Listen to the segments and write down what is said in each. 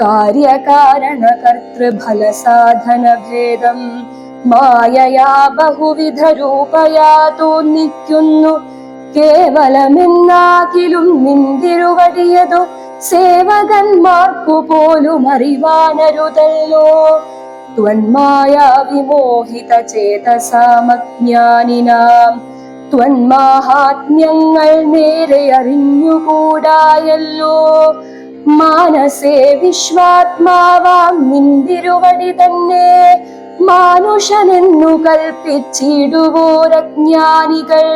കാര്യകാരണ കർത്തൃഫലസാധന ഭേദം മായയാ ബഹുവിധ രൂപയാ തോന്നിക്കുന്നു. കേവലമെന്നാകിലും നിന്തിരുവടിയതു സേവകന്മാർക്കു പോലും അറിവാനരുതല്ലോ. ത്വന്മായാ വിമോഹിത ചേതസാമജ്ഞാനിനാം ത്വന്മാഹാത്മ്യങ്ങൾ നേരെ അറിഞ്ഞുകൂടായല്ലോ. മാനസേ വിശ്വാത്മാവാം നിന്തിരുവടി തന്നെ മാനുഷനെന്നു കൽപ്പിച്ചിടുവോരജ്ഞാനികൾ.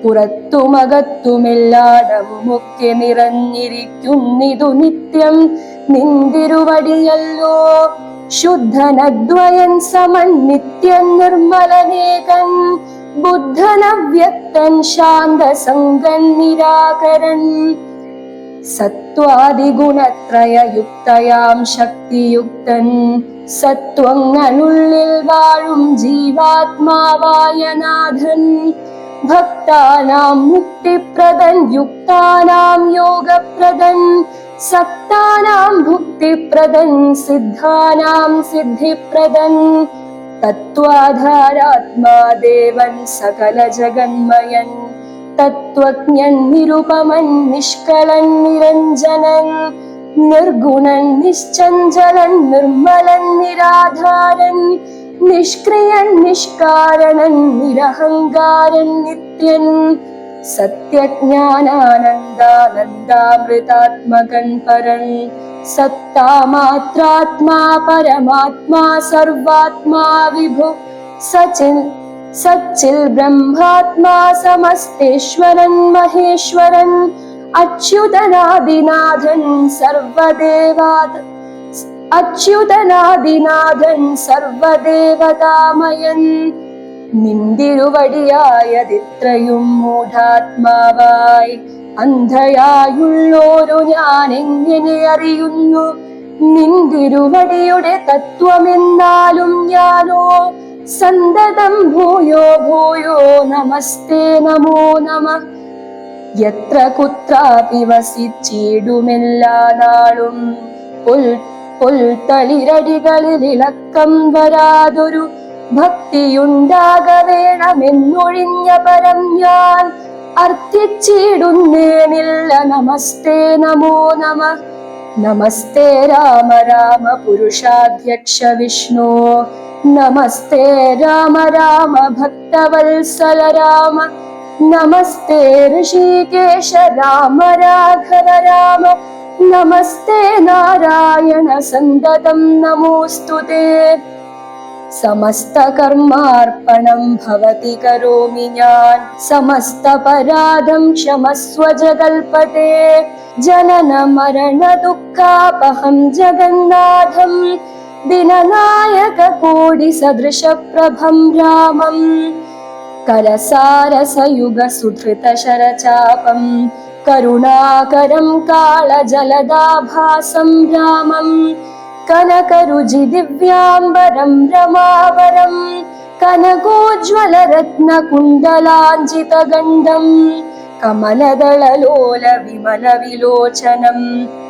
പുറത്തുമകത്തുമെല്ലാടവുമൊക്കെ നിറഞ്ഞിരിക്കുന്നിതു നിത്യം നിന്തിരുവടിയല്ലോ. ശുദ്ധനദ്വയൻ സമൻ നിത്യൻ നിർമ്മലനേകൻ ബുദ്ധനവ്യക്തൻ ശാന്തസംഗൻ നിരാകരൻ. സത്വാദിഗുണത്രയയുക്തയാം ശക്തിയുക്തൻ സത്വങ്ങളുള്ളിൽ വാഴും ജീവാത്മാവായ നാഥൻ. ഭക്താനാം മുക്തിപ്രദൻ യുക്താനാം യോഗപ്രദൻ സക്താനാം ഭുക്തിപ്രദൻ സിദ്ധാനാം സിദ്ധിപ്രദൻ. തത്വാധാരാത്മാ ദേവൻ സകല ജഗന്മയൻ തത്വജ്ഞൻ നിരുപമൻ നിഷ്കളൻ നിരഞ്ജനൻ നിർഗുണൻ നിശ്ചഞ്ചലൻ നിർമ്മലൻ നിരാധാരൻ നിഷ്ക്രിയൻ നിഷ്കാരണൻ നിരഹങ്കാരൻ നിത്യൻ. സത്യജ്ഞാനാനന്ദാനന്ദാമൃതാത്മകൻ പരൻ സത്താമാത്രാത്മാ പരമാത്മാ സർവാത്മാ വിഭു സച്ചിൽ ബ്രഹ്മാത്മാ സമസ്തേശ്വരൻ മഹേശ്വരൻ അച്യുതനാദിനാഥൻ സർവദേവതാമയൻ. നിന്തിരുവടിയായതിത്രയും മൂഢാത്മാവായി അന്ധയായുള്ളോരു ഞാൻ എങ്ങനെ അറിയുന്നു? നിന്തിരുവടിയുടെ തത്വമെന്നാലും ഞാനോ സന്തതം ഭൂയോ ഭൂയോ നമസ്തേ നമോ നമഃ. യത്ര കുത്രാപി വസിച്ചിടുമെല്ലാ നാളും പുൽത്തളിരടികളിൽ ഇളക്കം വരാതൊരു ഭക്തിയുണ്ടാക വേണമെന്നൊഴിഞ്ഞ പരം ഞാൻ അർത്ഥിച്ചിടുന്നേനില്ല. നമസ്തേ നമോ നമഃ. നമസ്തേ രാമ രാമ പുരുഷാധ്യക്ഷ വിഷ്ണു നമസ്തേ രാമ രാമ ഭക്തവത്സല രാമ നമസ്തേ ഋഷികേശ രാമ രാഘവ രാമ നമസ്തേ നാരായണ സന്തതം നമോസ്തുതേ. സമസ്ത കർമാർപ്പണം ഭവതി കരോമി ഞാൻ സമസ്തപരാധം ക്ഷമസ്വ ജഗൽപതേ. ജനന മരണ ദുഃഖാപഹം ജഗന്നാഥം ദിനനായക കോടി സദൃശ പ്രഭം രാമം. കരസാരസയുഗ സുധൃത ശരചാപം കരുണാകരം കാളജലദാഭാസം രാമം. കനകരുചി ദിവ്യാംബരം രമാവരം കനകോജ്വലരത്ന കുണ്ടലാഞ്ജിത ഗണ്ഡം കമലദളലോല വിമല വിലോചനം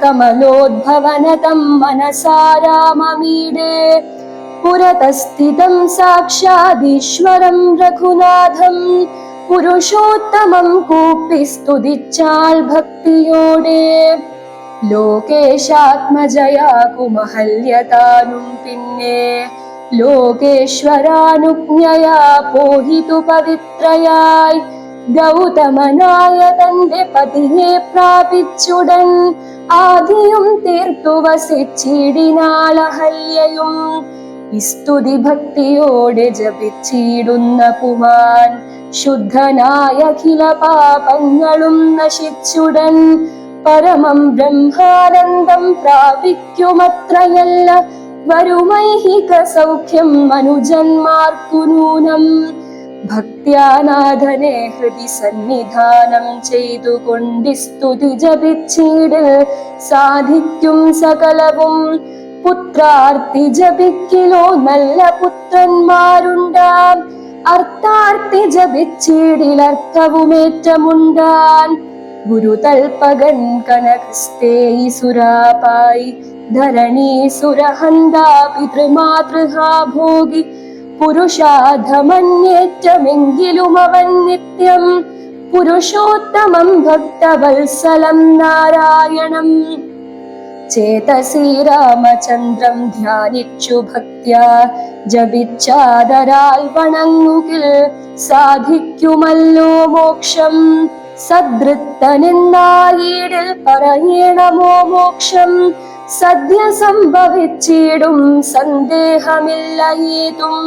കമലോദ്ഭവനതം മനസാ രാമമീഡേ. പുരതസ്ഥിതം സാക്ഷാദീശ്വരം രഘുനാഥം പുരുഷോത്തമം കൂപ്പി സ്തുതിച്ചാൽ ഭക്തിയോടെ. ലോകേശാത്മജയാകുമഹല്യതാനും പിന്നെ ലോകേശ്വരാനുജ്ഞയാ പോഹിതു പവിത്രയായി ഗൗതമനായ തന്റെ പതിയെ പ്രാപിച്ചുടൻ ആദിയും തീർത്തു വസിച്ചിടിനാളഹല്യയും. സ്തുതി ഭക്തിയോടെ ജപിച്ചിടുന്ന പുമാൻ ശുദ്ധനായ അഖില പാപങ്ങളും നശിച്ചുടൻ പരമം ബ്രഹ്മാനന്ദം പ്രാപിക്കുമത്രയല്ല വരുമൈഹിക സൗഖ്യം മനുജന്മാർക്കു നൂനം. ഭക്ത്യാനാഥനെ ഹൃദി സന്നിധാനം ചെയ്തുകൊണ്ട് സ്തുതി ജപിച്ചിടിൽ സാധിക്കും സകലവും. പുത്രാർത്തി ജപിക്കിലോ നല്ല പുത്രന്മാരുണ്ടാം അർത്ഥാർത്തി ജപിച്ചിടിൽ അർത്ഥവുമേറ്റമുണ്ടാൻ. ഗുരുതൽപകൻ കനകസ്തേയിസുരാപായി ധരണീസുരഹന്താ പിതൃമാതൃഹാ ഭോഗി പുരുഷാധമന്യേറ്റമെങ്കിലും അവൻ നിത്യം പുരുഷോത്തമം ഭക്തവത്സലം നാരായണം ചേതസി രാമചന്ദ്രം ധ്യാനിച്ചു ഭക്ത്യാ ജപിച്ചാദരാൽ വണങ്ങുകിൽ സാധിക്കുമല്ലോ മോക്ഷം സദൃത്തനെന്നായിടിൽ പറയണമോ മോക്ഷം സദ്യ സംഭവിച്ചിടും സന്ദേഹമില്ല ഏതും